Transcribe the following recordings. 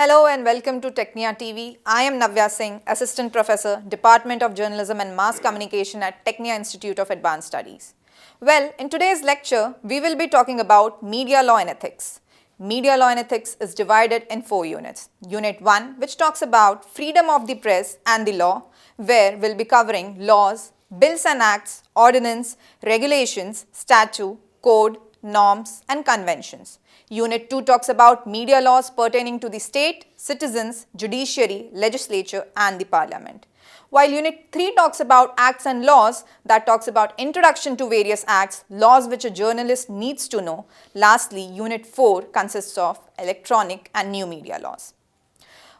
Hello and welcome to Tecnia TV. I am Navya Singh, Assistant Professor, Department of Journalism and Mass Communication at Tecnia Institute of Advanced Studies. Well, in today's lecture, we will be talking about media law and ethics. Media law and ethics is divided in 4 units. Unit 1, which talks about freedom of the press and the law, where we'll be covering laws, bills and acts, ordinance, regulations, statute, code, norms and conventions. Unit 2 talks about media laws pertaining to the state, citizens, judiciary, legislature and the parliament. While Unit 3 talks about acts and laws, that talks about introduction to various acts, laws which a journalist needs to know. Lastly, Unit 4 consists of electronic and new media laws.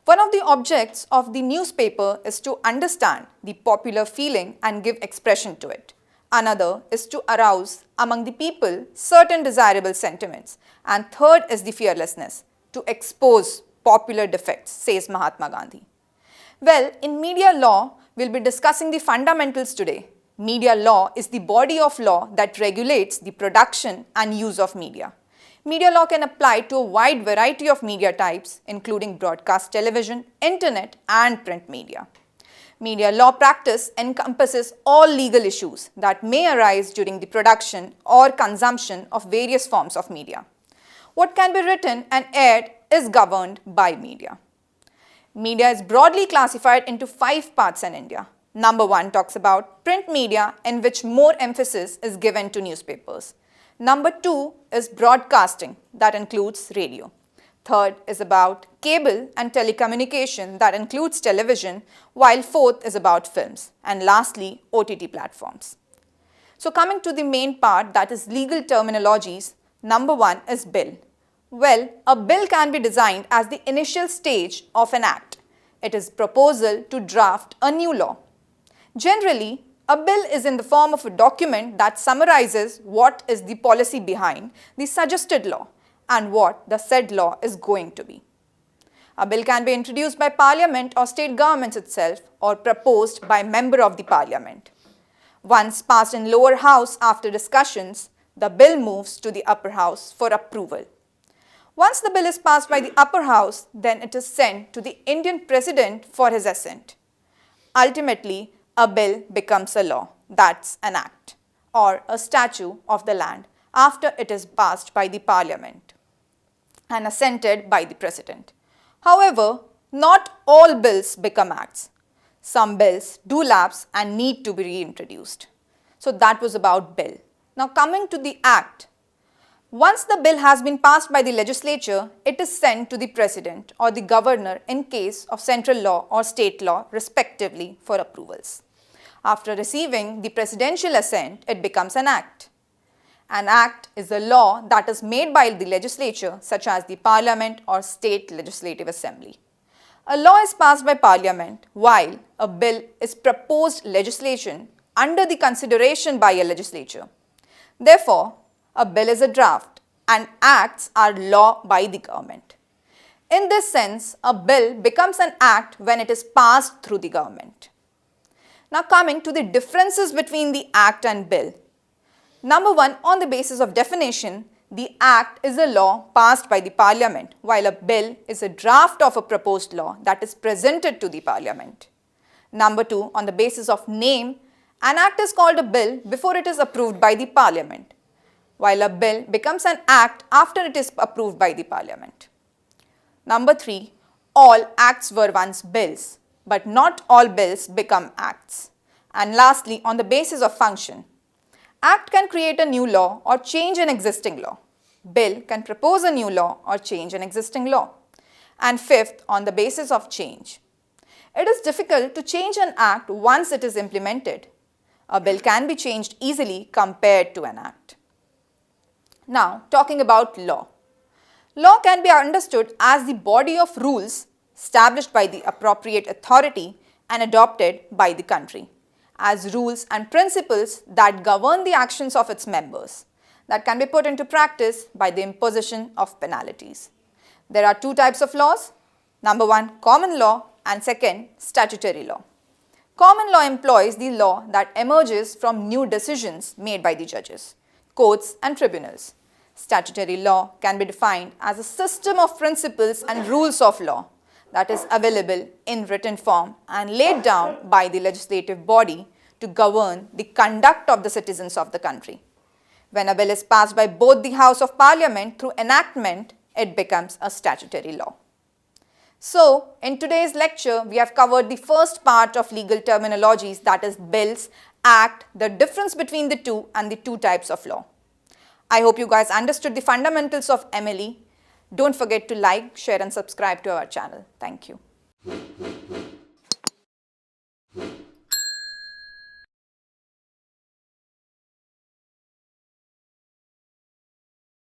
One of the objects of the newspaper is to understand the popular feeling and give expression to it. Another is to arouse among the people certain desirable sentiments. And third is the fearlessness, to expose popular defects, says Mahatma Gandhi. Well, in media law, we'll be discussing the fundamentals today. Media law is the body of law that regulates the production and use of media. Media law can apply to a wide variety of media types, including broadcast television, internet, and print media. Media law practice encompasses all legal issues that may arise during the production or consumption of various forms of media. What can be written and aired is governed by media. Media is broadly classified into 5 parts in India. Number 1 talks about print media, in which more emphasis is given to newspapers. Number 2 is broadcasting, that includes radio. Third is about cable and telecommunication, that includes television, while fourth is about films, and lastly OTT platforms. So coming to the main part, that is legal terminologies, number 1 is bill. Well, a bill can be designed as the initial stage of an act. It is proposal to draft a new law. Generally, a bill is in the form of a document that summarizes what is the policy behind the suggested law and what the said law is going to be. A bill can be introduced by Parliament or state governments itself or proposed by a member of the Parliament. Once passed in lower house after discussions, the bill moves to the upper house for approval. Once the bill is passed by the upper house, then it is sent to the Indian President for his assent. Ultimately, a bill becomes a law, that's an act, or a statute of the land after it is passed by the Parliament and assented by the President. However, not all bills become acts. Some bills do lapse and need to be reintroduced. So that was about bill. Now coming to the act. Once the bill has been passed by the legislature, it is sent to the President or the Governor in case of central law or state law respectively for approvals. After receiving the presidential assent, it becomes an act. An act is a law that is made by the legislature, such as the Parliament or State Legislative Assembly. A law is passed by Parliament, while a bill is proposed legislation under the consideration by a legislature. Therefore, a bill is a draft and acts are law by the government. In this sense, a bill becomes an act when it is passed through the government. Now coming to the differences between the act and bill. Number 1, on the basis of definition, the act is a law passed by the Parliament, while a bill is a draft of a proposed law that is presented to the Parliament. Number 2, on the basis of name, an act is called a bill before it is approved by the Parliament, while a bill becomes an act after it is approved by the Parliament. Number 3, all acts were once bills, but not all bills become acts. And lastly, on the basis of function, act can create a new law or change an existing law. Bill can propose a new law or change an existing law. And fifth, on the basis of change. It is difficult to change an act once it is implemented. A bill can be changed easily compared to an act. Now, talking about law. Law can be understood as the body of rules established by the appropriate authority and adopted by the country as rules and principles that govern the actions of its members that can be put into practice by the imposition of penalties. There are 2 types of laws. Number 1, common law, and second, statutory law. Common law employs the law that emerges from new decisions made by the judges, courts and tribunals. Statutory law can be defined as a system of principles and rules of law that is available in written form and laid down by the legislative body to govern the conduct of the citizens of the country. When a bill is passed by both the House of Parliament through enactment, it becomes a statutory law. So, in today's lecture, we have covered the first part of legal terminologies, that is bills, act, the difference between the two and the two types of law. I hope you guys understood the fundamentals of MLE. Don't forget to like, share and subscribe to our channel. Thank you.